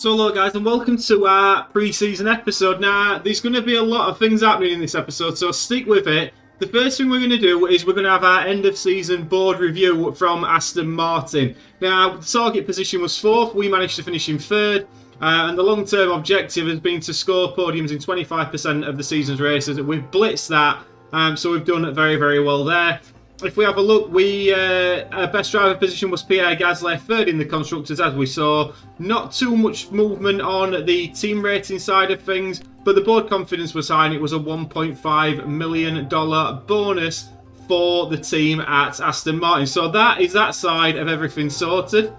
So hello guys and welcome to our pre-season episode. Now there's going to be a lot of things happening in this episode, so stick with it. The first thing we're going to do is we're going to have our end of season board review from Aston Martin. Now the target position was 4th, we managed to finish in 3rd, and the long-term objective has been to score podiums in 25% of the season's races. We've blitzed that, so we've done very, very well there. If we have a look, our best driver position was Pierre Gasly, 3rd in the constructors, as we saw. Not too much movement on the team rating side of things, but the board confidence was high, and it was a $1.5 million bonus for the team at Aston Martin. So that is that side of everything sorted.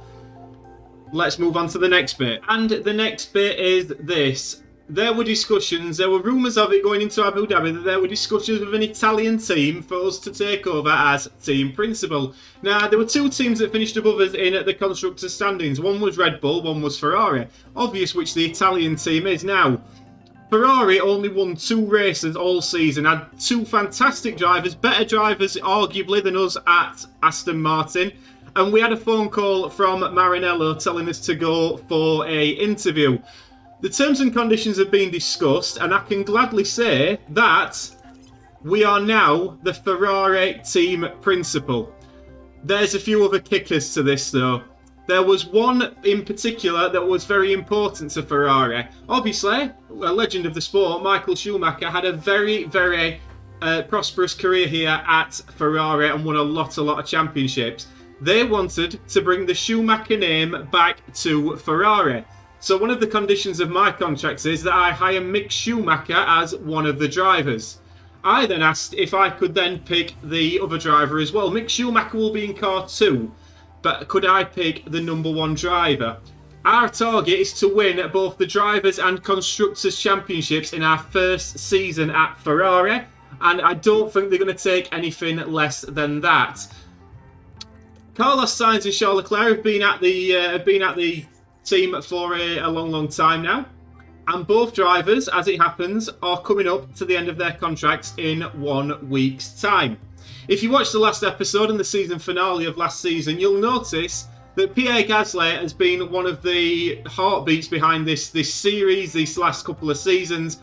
Let's move on to the next bit. And the next bit is this. There were discussions, there were rumours of it going into Abu Dhabi, that there were discussions with an Italian team for us to take over as team principal. Now, there were 2 teams that finished above us in the constructors' standings. One was Red Bull, one was Ferrari. Obvious which the Italian team is. Now, Ferrari only won 2 races all season, had 2 fantastic drivers, better drivers arguably than us at Aston Martin. And we had a phone call from Maranello telling us to go for an interview. The terms and conditions have been discussed, and I can gladly say that we are now the Ferrari team principal. There's a few other kickers to this though. There was one in particular that was very important to Ferrari. Obviously, a legend of the sport, Michael Schumacher, had a very, very prosperous career here at Ferrari and won a lot of championships. They wanted to bring the Schumacher name back to Ferrari. So one of the conditions of my contract is that I hire Mick Schumacher as one of the drivers. I then asked if I could then pick the other driver as well. Mick Schumacher will be in car 2, but could I pick the number 1 driver? Our target is to win both the Drivers' and Constructors' Championships in our first season at Ferrari, and I don't think they're going to take anything less than that. Carlos Sainz and Charles Leclerc have been at the team for a long time now, and both drivers, as it happens, are coming up to the end of their contracts in 1 week's time. If you watched the last episode and the season finale of last season, you'll notice that Pierre Gasly has been one of the heartbeats behind this series, these last couple of seasons,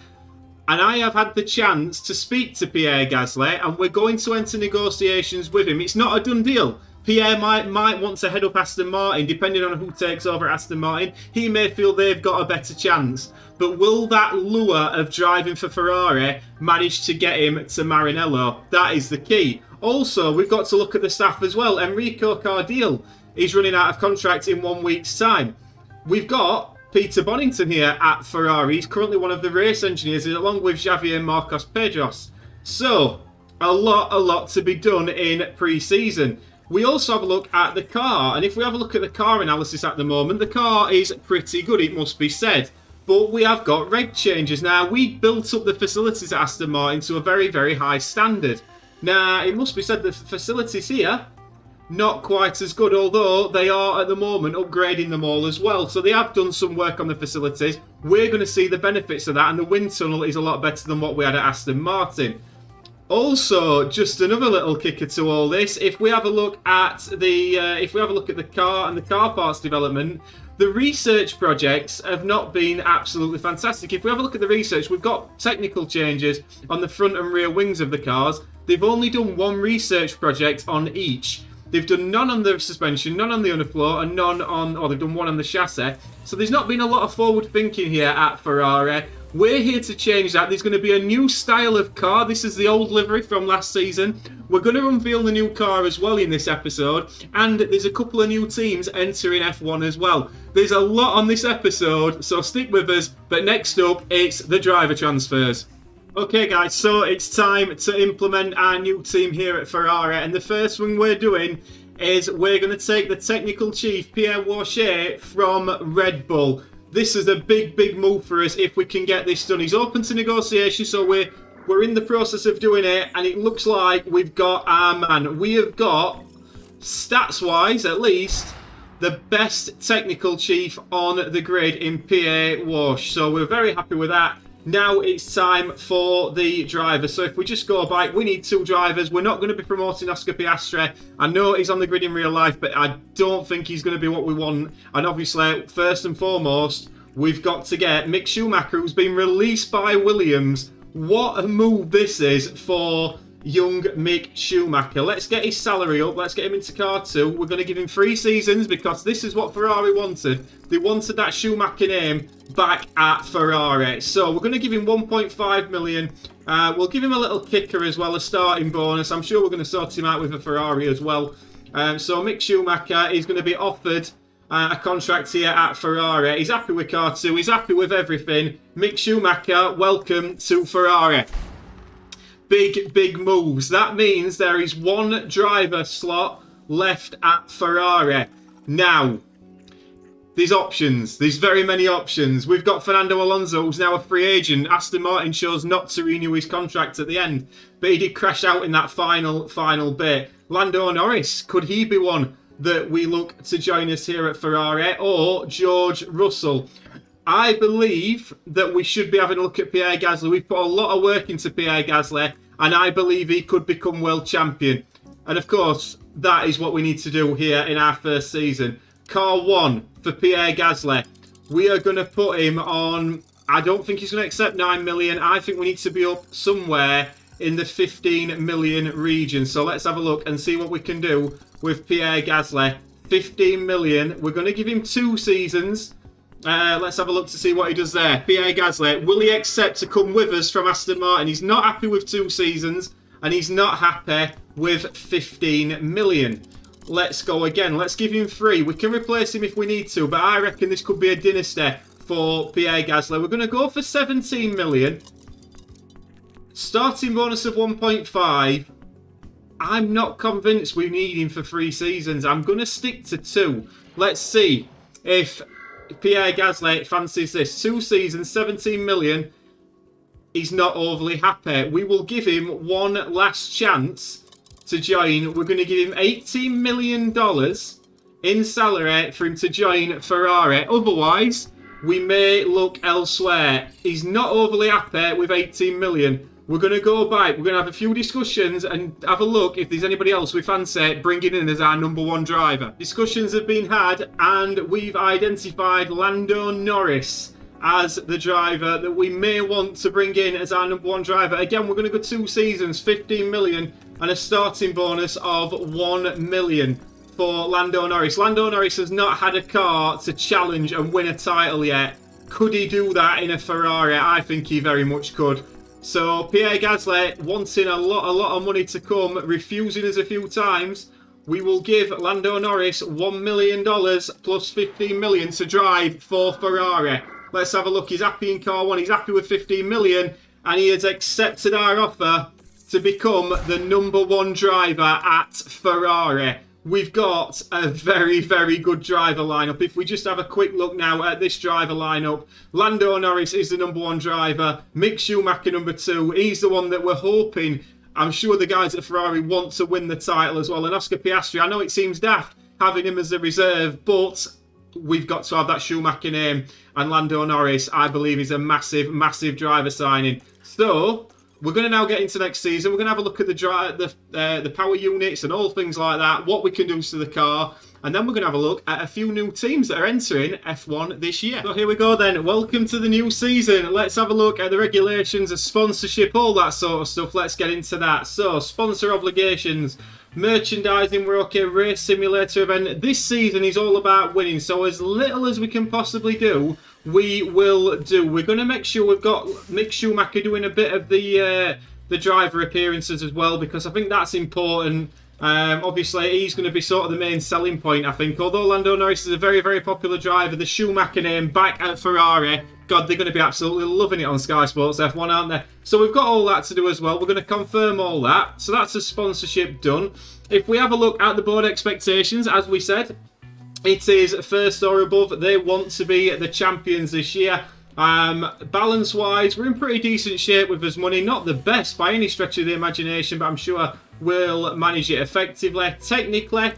and I have had the chance to speak to Pierre Gasly, and we're going to enter negotiations with him. It's not a done deal. Pierre might want to head up Aston Martin, depending on who takes over Aston Martin. He may feel they've got a better chance. But will that lure of driving for Ferrari manage to get him to Maranello? That is the key. Also, we've got to look at the staff as well. Enrico Cardiel is running out of contract in 1 week's time. We've got Peter Bonington here at Ferrari. He's currently one of the race engineers, along with Javier Marcos Pedros. So, a lot to be done in pre-season. We also have a look at the car, and if we have a look at the car analysis at the moment, the car is pretty good, it must be said. But we have got reg changes. Now, we built up the facilities at Aston Martin to a very, very high standard. Now, it must be said the facilities here, not quite as good, although they are at the moment upgrading them all as well. So they have done some work on the facilities. We're going to see the benefits of that, and the wind tunnel is a lot better than what we had at Aston Martin. Also, just another little kicker to all this, if we have a look at the car and the car parts development, the research projects have not been absolutely fantastic. If we have a look at the research, we've got technical changes on the front and rear wings of the cars. They've only done 1 research project on each. They've done none on the suspension, none on the underfloor, and they've done 1 on the chassis. So there's not been a lot of forward thinking here at Ferrari. We're here to change that. There's going to be a new style of car. This is the old livery from last season. We're going to unveil the new car as well in this episode. And there's a couple of new teams entering F1 as well. There's a lot on this episode, so stick with us. But next up, it's the driver transfers. Okay guys, so it's time to implement our new team here at Ferrari. And the first thing we're doing is we're going to take the technical chief, Pierre Wacher, from Red Bull. This is a big move for us if we can get this done. He's open to negotiation, so we're in the process of doing it, and it looks like we've got our man. We have got, stats-wise at least, the best technical chief on the grid in Pierre Wacher. So we're very happy with that. Now it's time for the driver. So if we just go back, we need 2 drivers. We're not going to be promoting Oscar Piastri. I know he's on the grid in real life, but I don't think he's going to be what we want. And obviously, first and foremost, we've got to get Mick Schumacher, who's been released by Williams. What a move this is for young Mick Schumacher. Let's get his salary up. Let's get him into car 2. We're going to give him 3 seasons because this is what Ferrari wanted. They wanted that Schumacher name back at Ferrari. So we're going to give him 1.5 million. We'll give him a little kicker as well, a starting bonus. I'm sure we're going to sort him out with a Ferrari as well. So Mick Schumacher is going to be offered a contract here at Ferrari. He's happy with car 2. He's happy with everything. Mick Schumacher, welcome to Ferrari. Big moves. That means there is 1 driver slot left at Ferrari. Now, there's options. There's very many options. We've got Fernando Alonso, who's now a free agent. Aston Martin chose not to renew his contract at the end, but he did crash out in that final bit. Lando Norris, could he be one that we look to join us here at Ferrari? Or George Russell? I believe that we should be having a look at Pierre Gasly. We've put a lot of work into Pierre Gasly, and I believe he could become world champion. And of course, that is what we need to do here in our first season. Car 1 for Pierre Gasly. We are going to put him on... I don't think he's going to accept 9 million. I think we need to be up somewhere in the 15 million region. So let's have a look and see what we can do with Pierre Gasly. 15 million. We're going to give him 2 seasons. Let's have a look to see what he does there. Pierre Gasly, will he accept to come with us from Aston Martin? He's not happy with 2 seasons, and he's not happy with 15 million. Let's go again. Let's give him 3. We can replace him if we need to, but I reckon this could be a dynasty for Pierre Gasly. We're going to go for 17 million. Starting bonus of 1.5. I'm not convinced we need him for 3 seasons. I'm going to stick to 2. Let's see if Pierre Gasly fancies this. 2 seasons, 17 million. He's not overly happy. We will give him 1 last chance to join. We're going to give him $18 million in salary for him to join Ferrari. Otherwise, we may look elsewhere. He's not overly happy with 18 million. We're going to go back. We're going to have a few discussions and have a look if there's anybody else we fancy bringing in as our number 1 driver. Discussions have been had and we've identified Lando Norris as the driver that we may want to bring in as our number 1 driver. Again, we're going to go 2 seasons, 15 million and a starting bonus of 1 million for Lando Norris. Lando Norris has not had a car to challenge and win a title yet. Could he do that in a Ferrari? I think he very much could. So Pierre Gasly wanting a lot of money to come, refusing us a few times. We will give Lando Norris $1 million plus 15 million to drive for Ferrari. Let's have a look. He's happy in car 1. He's happy with 15 million and he has accepted our offer to become the number 1 driver at Ferrari. We've got a very good driver lineup. If we just have a quick look now at this driver lineup, Lando Norris is the number 1 driver. Mick Schumacher number 2. He's the one that we're hoping. I'm sure the guys at Ferrari want to win the title as well. And Oscar Piastri, I know it seems daft having him as a reserve, but we've got to have that Schumacher name. And Lando Norris, I believe, is a massive driver signing. So we're going to now get into next season. We're going to have a look at the power units and all things like that, what we can do to the car. And then we're going to have a look at a few new teams that are entering F1 this year. So here we go then. Welcome to the new season. Let's have a look at the regulations of sponsorship, all that sort of stuff. Let's get into that. So, sponsor obligations. Merchandising, we're okay. Race simulator event. This season is all about winning. So as little as we can possibly do, we will do. We're going to make sure we've got Mick Schumacher doing a bit of the driver appearances as well, because I think that's important. Obviously, he's going to be sort of the main selling point, I think. Although Lando Norris is a very popular driver, the Schumacher name back at Ferrari, God, they're going to be absolutely loving it on Sky Sports F1, aren't they? So we've got all that to do as well. We're going to confirm all that. So that's a sponsorship done. If we have a look at the board expectations, as we said, it is first or above. They want to be the champions this year. Balance-wise, we're in pretty decent shape with his money. Not the best by any stretch of the imagination, but I'm sure we'll manage it effectively. Technically,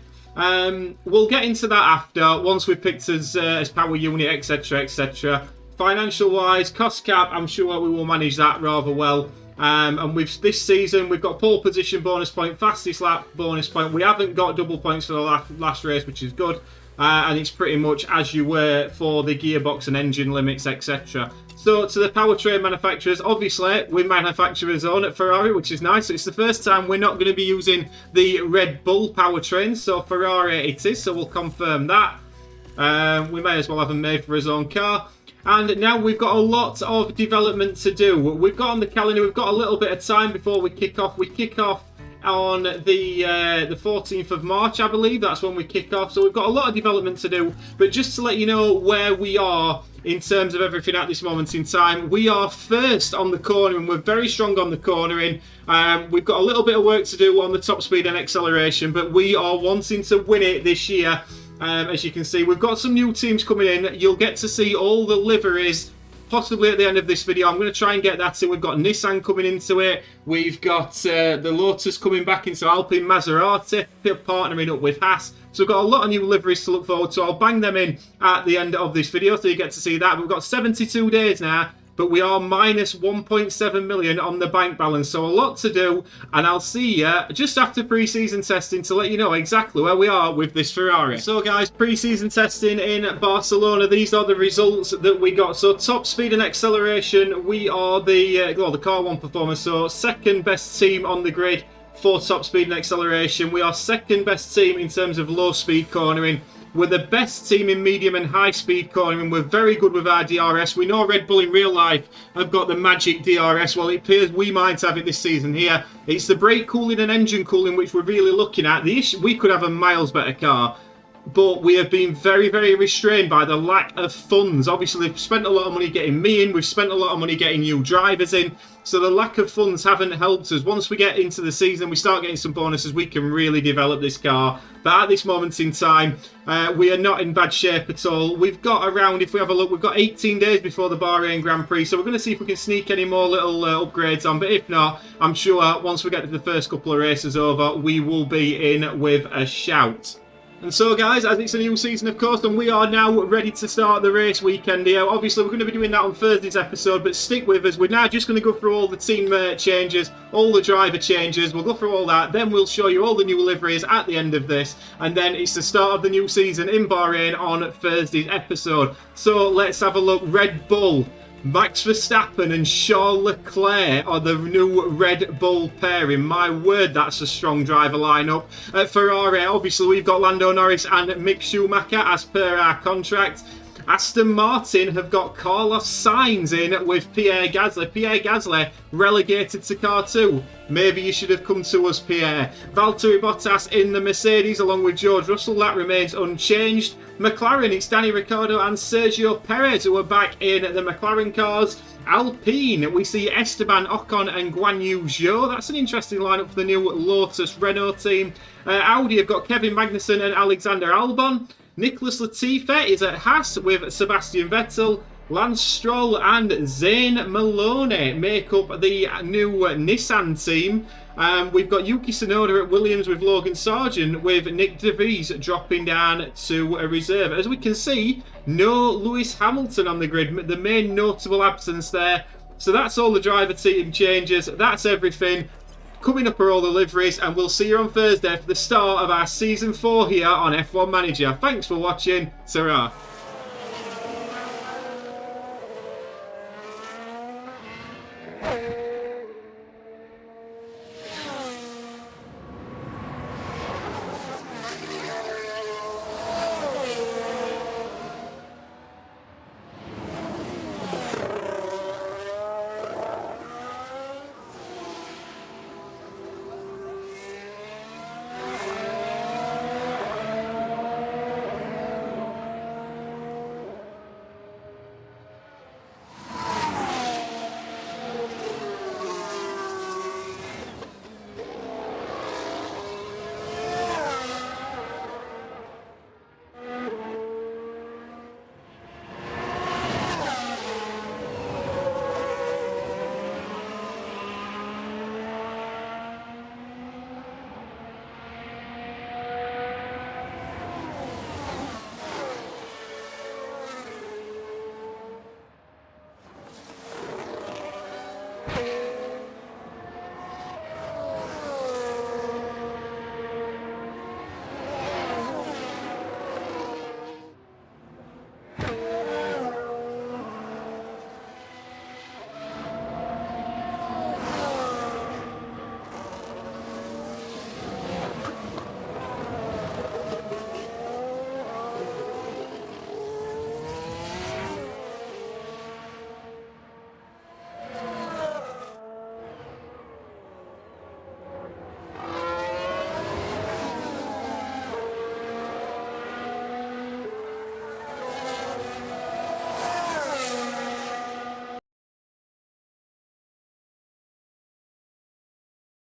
we'll get into that after, once we've picked his power unit, etc. Financial-wise, cost cap, I'm sure we will manage that rather well. And with this season, we've got pole position bonus point, fastest lap bonus point. We haven't got double points for the last race, which is good. and it's pretty much as you were for the gearbox and engine limits, etc. So to the powertrain manufacturers, obviously we manufacture our own at Ferrari, which is nice. So it's the first time we're not going to be using the Red Bull powertrain, so Ferrari it is, so we'll confirm that. We may as well have them made for his own car. And now we've got a lot of development to do. We've got on the calendar, we've got a little bit of time before we kick off. We kick off on the 14th of March, I believe. That's when we kick off. So we've got a lot of development to do. But just to let you know where we are in terms of everything at this moment in time, we are first on the corner, and we're very strong on the cornering. We've got a little bit of work to do on the top speed and acceleration, but we are wanting to win it this year. As you can see, we've got some new teams coming in. You'll get to see all the liveries possibly at the end of this video. I'm going to try and get that in. We've got Nissan coming into it. We've got the Lotus coming back into Alpine, Maserati, partnering up with Haas. So we've got a lot of new liveries to look forward to. I'll bang them in at the end of this video so you get to see that. We've got 72 days now, but we are minus 1.7 million on the bank balance, so a lot to do, and I'll see you just after pre-season testing to let you know exactly where we are with this Ferrari. So guys, pre-season testing in Barcelona, these are the results that we got. So top speed and acceleration, we are the Car 1 performance, so second best team on the grid for top speed and acceleration. We are second best team in terms of low speed cornering. We're the best team in medium and high speed cornering. We're very good with our DRS. We know Red Bull in real life have got the magic DRS. Well, it appears we might have it this season here. It's the brake cooling and engine cooling which we're really looking at. The issue, we could have a miles better car, but we have been very, very restrained by the lack of funds. Obviously, they've spent a lot of money getting me in. We've spent a lot of money getting new drivers in. So the lack of funds haven't helped us. Once we get into the season, we start getting some bonuses, we can really develop this car. But at this moment in time, we are not in bad shape at all. We've got around, if we have a look, we've got 18 days before the Bahrain Grand Prix. So we're going to see if we can sneak any more little upgrades on. But if not, I'm sure once we get to the first couple of races over, we will be in with a shout. And so guys, as it's a new season of course, and we are now ready to start the race weekend here. Obviously we're going to be doing that on Thursday's episode, but stick with us. We're now just going to go through all the team changes, all the driver changes. We'll go through all that, then we'll show you all the new liveries at the end of this, and then it's the start of the new season in Bahrain on Thursday's episode. So let's have a look. Red Bull, Max Verstappen and Charles Leclerc are the new Red Bull pairing. My word, that's a strong driver lineup. At Ferrari, obviously, we've got Lando Norris and Mick Schumacher as per our contract. Aston Martin have got Carlos Sainz in with Pierre Gasly. Pierre Gasly relegated to car 2. Maybe you should have come to us, Pierre. Valtteri Bottas in the Mercedes along with George Russell. That remains unchanged. McLaren, it's Danny Ricciardo and Sergio Perez who are back in the McLaren cars. Alpine, we see Esteban Ocon and Guan Yu Zhou. That's an interesting lineup for the new Lotus Renault team. Audi have got Kevin Magnussen and Alexander Albon. Nicholas Latifi is at Haas with Sebastian Vettel. Lance Stroll and Zane Maloney make up the new Nissan team. We've got Yuki Tsunoda at Williams with Logan Sargent, with Nick DeVries dropping down to a reserve. As we can see, no Lewis Hamilton on the grid, the main notable absence there. So that's all the driver team changes. That's everything. Coming up are all the liveries, and we'll see you on Thursday for the start of our Season 4 here on F1 Manager. Thanks for watching. Ta-ra.